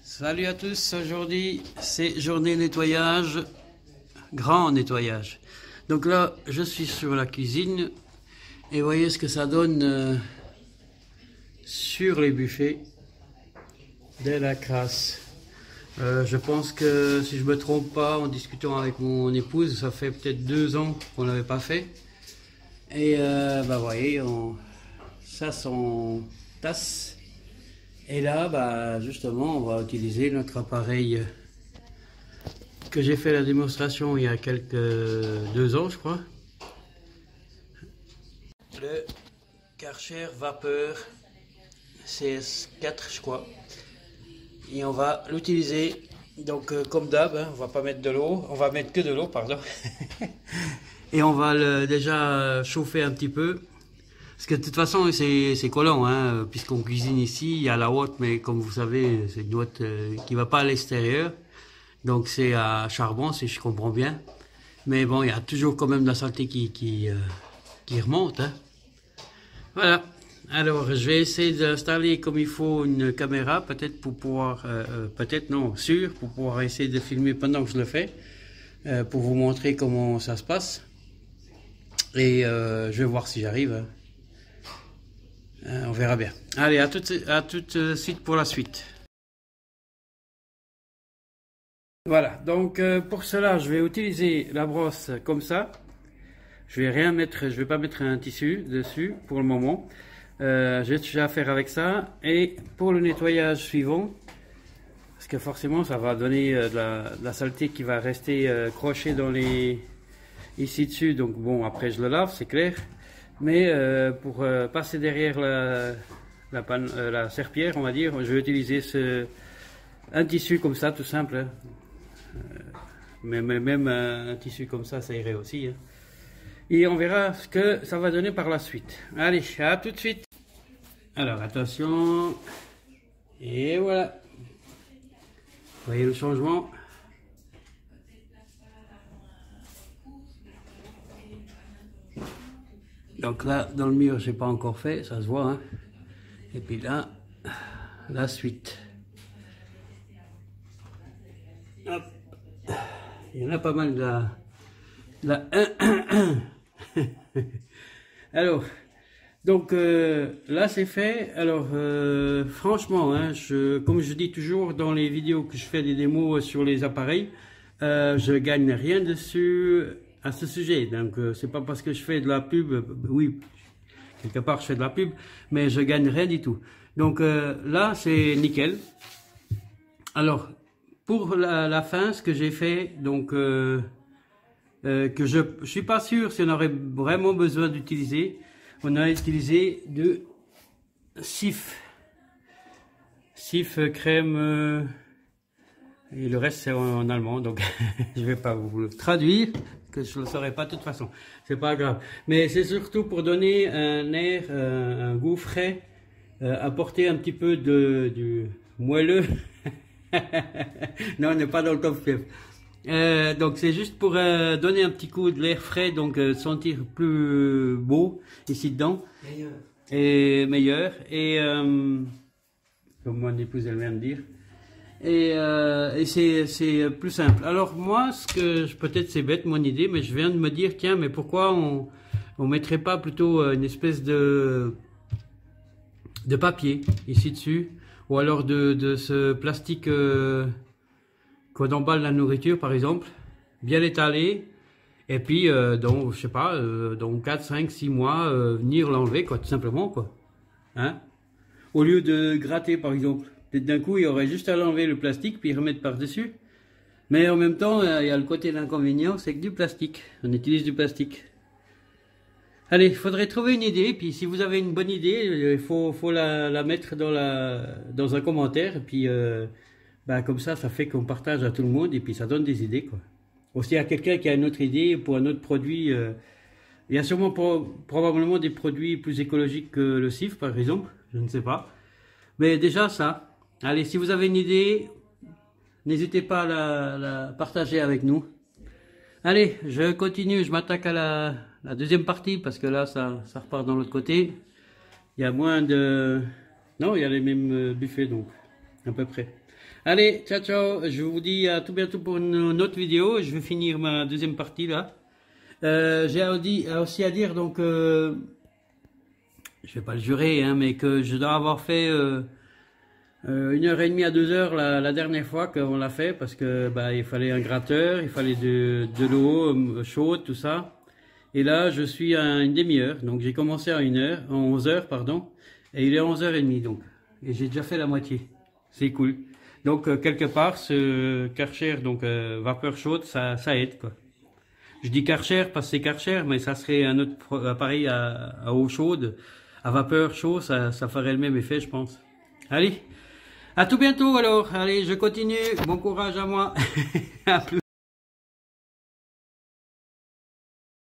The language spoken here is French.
Salut à tous, aujourd'hui c'est journée nettoyage, grand nettoyage. Donc là je suis sur la cuisine et voyez ce que ça donne sur les buffets de la crasse. Je pense que si je me trompe pas, en discutant avec mon épouse, ça fait peut-être 2 ans qu'on l'avait pas fait. Et bah voyez, ça s'en tasse. Et là, bah, justement, on va utiliser notre appareil que j'ai fait la démonstration il y a 2 ans, je crois. Le Karcher Vapeur CS4, je crois. Et on va l'utiliser, donc comme d'hab, hein, on va pas mettre de l'eau, on va mettre que de l'eau, pardon. Et on va déjà chauffer un petit peu. Parce que de toute façon, c'est collant, hein, puisqu'on cuisine ici, il y a la hotte, mais comme vous savez, c'est une hotte qui va pas à l'extérieur. Donc c'est à charbon, si je comprends bien. Mais bon, il y a toujours quand même de la saleté qui remonte. Hein. Voilà. Alors, je vais essayer d'installer comme il faut une caméra, peut-être pour pouvoir, peut-être non, sûr, pour pouvoir essayer de filmer pendant que je le fais, pour vous montrer comment ça se passe. Et je vais voir si j'arrive. Hein. On verra bien. Allez, à tout de suite pour la suite. Voilà, donc pour cela, je vais utiliser la brosse comme ça. Je vais pas mettre un tissu dessus pour le moment. J'ai déjà à faire avec ça. Et pour le nettoyage suivant, parce que forcément, ça va donner de la saleté qui va rester crochée ici dessus. Donc bon, après je le lave, c'est clair. Mais pour passer derrière la serpillière, on va dire, je vais utiliser un tissu comme ça, tout simple. Hein. Mais même un tissu comme ça irait aussi. Hein. Et on verra ce que ça va donner par la suite. Allez, à tout de suite. Alors, attention. Et voilà. Vous voyez le changement? Donc là, dans le mur, j'ai pas encore fait, ça se voit. Hein. Et puis là, la suite. Hop. Il y en a pas mal là. Alors, donc là c'est fait. Alors, franchement, hein, comme je dis toujours dans les vidéos que je fais des démos sur les appareils, je gagne rien dessus. À ce sujet, donc c'est pas parce que je fais de la pub, oui, quelque part je fais de la pub, mais je gagne rien du tout. Donc là c'est nickel. Alors pour la fin, ce que j'ai fait, donc que je suis pas sûr si on aurait vraiment besoin d'utiliser, on a utilisé de Cif crème et le reste c'est en allemand, donc je vais pas vous le traduire. Que je ne le saurais pas de toute façon, c'est pas grave. Mais c'est surtout pour donner un air, un goût frais, apporter un petit peu du moelleux. Non, on n'est pas dans le top chef. Donc c'est juste pour donner un petit coup de l'air frais, donc sentir plus beau ici dedans. Meilleur. Et meilleur. Et comme mon épouse elle vient de dire. Et c'est plus simple. Alors moi, peut-être c'est bête mon idée, mais je viens de me dire, tiens, mais pourquoi on mettrait pas plutôt une espèce de papier ici dessus, ou alors de ce plastique qu'on emballe la nourriture par exemple, bien étalé, et puis dans, je sais pas, dans 4, 5, 6 mois, venir l'enlever quoi, tout simplement quoi. Hein? Au lieu de gratter par exemple. Peut-être d'un coup, il y aurait juste à l'enlever le plastique puis remettre par-dessus. Mais en même temps, il y a le côté de l'inconvénient, c'est que du plastique. On utilise du plastique. Allez, il faudrait trouver une idée. Puis si vous avez une bonne idée, il faut la mettre dans un commentaire. Et puis bah, comme ça fait qu'on partage à tout le monde et puis ça donne des idées, quoi. Aussi, il y a quelqu'un qui a une autre idée pour un autre produit. Il y a sûrement probablement des produits plus écologiques que le Cif, par exemple. Je ne sais pas. Mais déjà ça. Allez, si vous avez une idée, n'hésitez pas à la partager avec nous. Allez, je continue, je m'attaque à la deuxième partie, parce que là, ça repart dans l'autre côté. Il y a moins de... Non, il y a les mêmes buffets, donc. à peu près. Allez, ciao ciao, je vous dis à tout bientôt pour une autre vidéo. Je vais finir ma deuxième partie là. J'ai aussi à dire donc, je vais pas le jurer, hein, mais que je dois avoir fait 1h30 à 2h la dernière fois qu'on l'a fait, parce que bah, il fallait un gratteur, il fallait de l'eau chaude, tout ça. Et là, je suis à une demi-heure, donc j'ai commencé à 11h, pardon, et il est 11h30, donc, et j'ai déjà fait la moitié. C'est cool. Donc, quelque part, ce Karcher, donc vapeur chaude, ça aide, quoi. Je dis Karcher parce que c'est Karcher, mais ça serait un autre appareil à eau chaude, à vapeur chaude, ça ferait le même effet, je pense. Allez, à tout bientôt alors. Allez, je continue. Bon courage à moi. À plus.